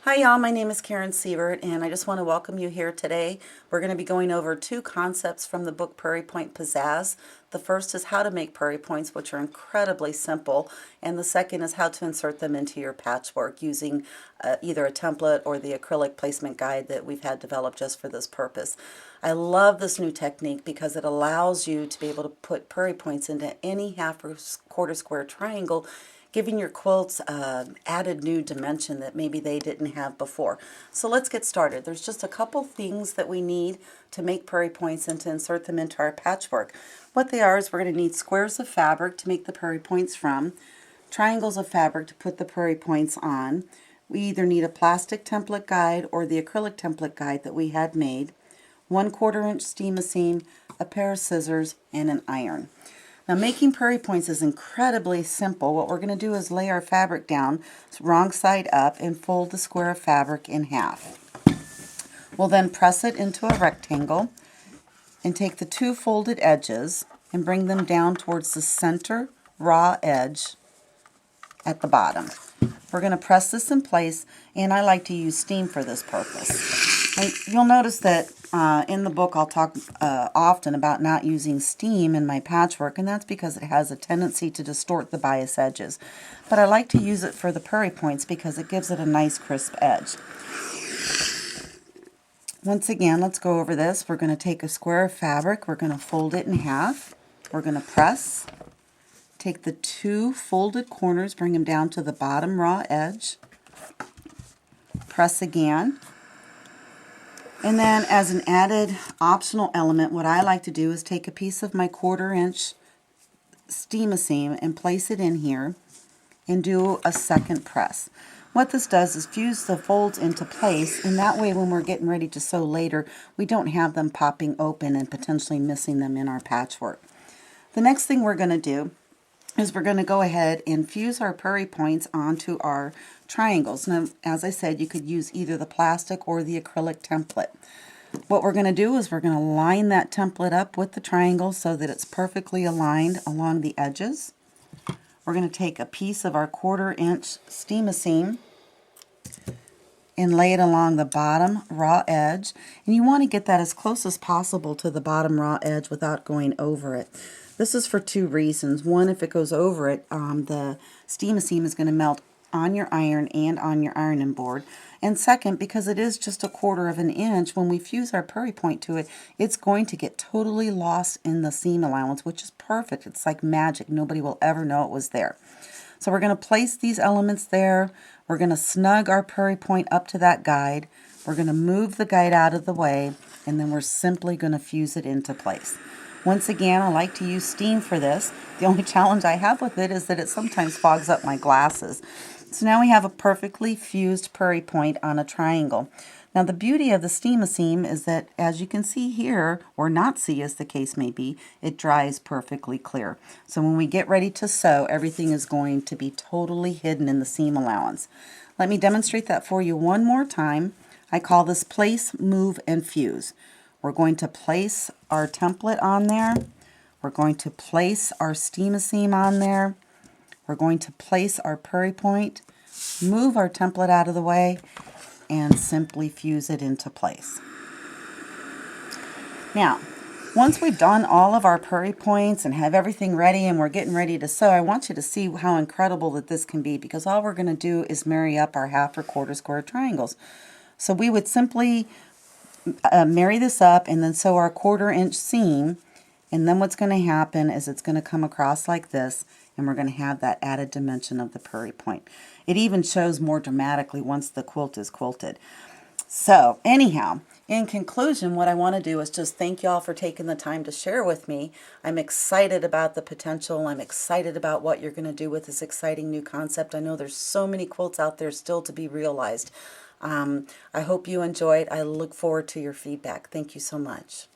Hi y'all, my name is Karen Sievert and I just want to welcome you here today. We're going to be going over two concepts from the book Prairie Point Pizzazz. The first is how to make prairie points, which are incredibly simple, and the second is how to insert them into your patchwork using either a template or the acrylic placement guide that we've had developed just for this purpose. I love this new technique because it allows you to be able to put prairie points into any half or quarter square triangle, giving your quilts added new dimension that maybe they didn't have before. So let's get started. There's just a couple things that we need to make prairie points and to insert them into our patchwork. What they are is we're going to need squares of fabric to make the prairie points from, triangles of fabric to put the prairie points on. We either need a plastic template guide or the acrylic template guide that we had made, 1/4 inch steam-a-seam, a pair of scissors, and an iron. Now making prairie points is incredibly simple. What we're going to do is lay our fabric down wrong side up and fold the square of fabric in half. We'll then press it into a rectangle and take the two folded edges and bring them down towards the center raw edge at the bottom. We're going to press this in place, and I like to use steam for this purpose. And you'll notice that in the book I'll talk often about not using steam in my patchwork, and that's because it has a tendency to distort the bias edges. But I like to use it for the prairie points because it gives it a nice crisp edge. Once again, let's go over this. We're going to take a square of fabric, we're going to fold it in half, we're going to press, take the two folded corners, bring them down to the bottom raw edge, press again. And then as an added optional element, what I like to do is take a piece of my 1/4 inch steam-a-seam and place it in here and do a second press. What this does is fuse the folds into place, and that way when we're getting ready to sew later, we don't have them popping open and potentially missing them in our patchwork. The next thing we're going to do is we're going to go ahead and fuse our prairie points onto our triangles. Now, as I said, you could use either the plastic or the acrylic template. What we're going to do is we're going to line that template up with the triangle so that it's perfectly aligned along the edges. We're going to take a piece of our 1/4 inch steam-a-seam and lay it along the bottom raw edge. And you want to get that as close as possible to the bottom raw edge without going over it. This is for two reasons. One, if it goes over it, the steam-a-seam is going to melt on your iron and on your ironing board. And second, because it is just a 1/4 inch, when we fuse our prairie point to it, it's going to get totally lost in the seam allowance, which is perfect. It's like magic. Nobody will ever know it was there. So we're going to place these elements there. We're going to snug our prairie point up to that guide. We're going to move the guide out of the way, and then we're simply going to fuse it into place. Once again, I like to use steam for this. The only challenge I have with it is that it sometimes fogs up my glasses. So now we have a perfectly fused prairie point on a triangle. Now the beauty of the steam-a-seam is that, as you can see here, or not see as the case may be, it dries perfectly clear. So when we get ready to sew, everything is going to be totally hidden in the seam allowance. Let me demonstrate that for you one more time. I call this place, move, and fuse. We're going to place our template on there. We're going to place our steam-a-seam on there. We're going to place our prairie point, move our template out of the way, and simply fuse it into place. Now, once we've done all of our prairie points and have everything ready and we're getting ready to sew, I want you to see how incredible that this can be, because all we're going to do is marry up our half or quarter square triangles. So we would simply marry this up and then sew our 1/4 inch seam, and then what's going to happen is it's going to come across like this, and we're going to have that added dimension of the prairie point. It even shows more dramatically once the quilt is quilted. So anyhow, in conclusion, what I want to do is just thank y'all for taking the time to share with me. I'm excited about the potential. I'm excited about what you're going to do with this exciting new concept. I know there's so many quilts out there still to be realized. I hope you enjoyed. I look forward to your feedback. Thank you so much.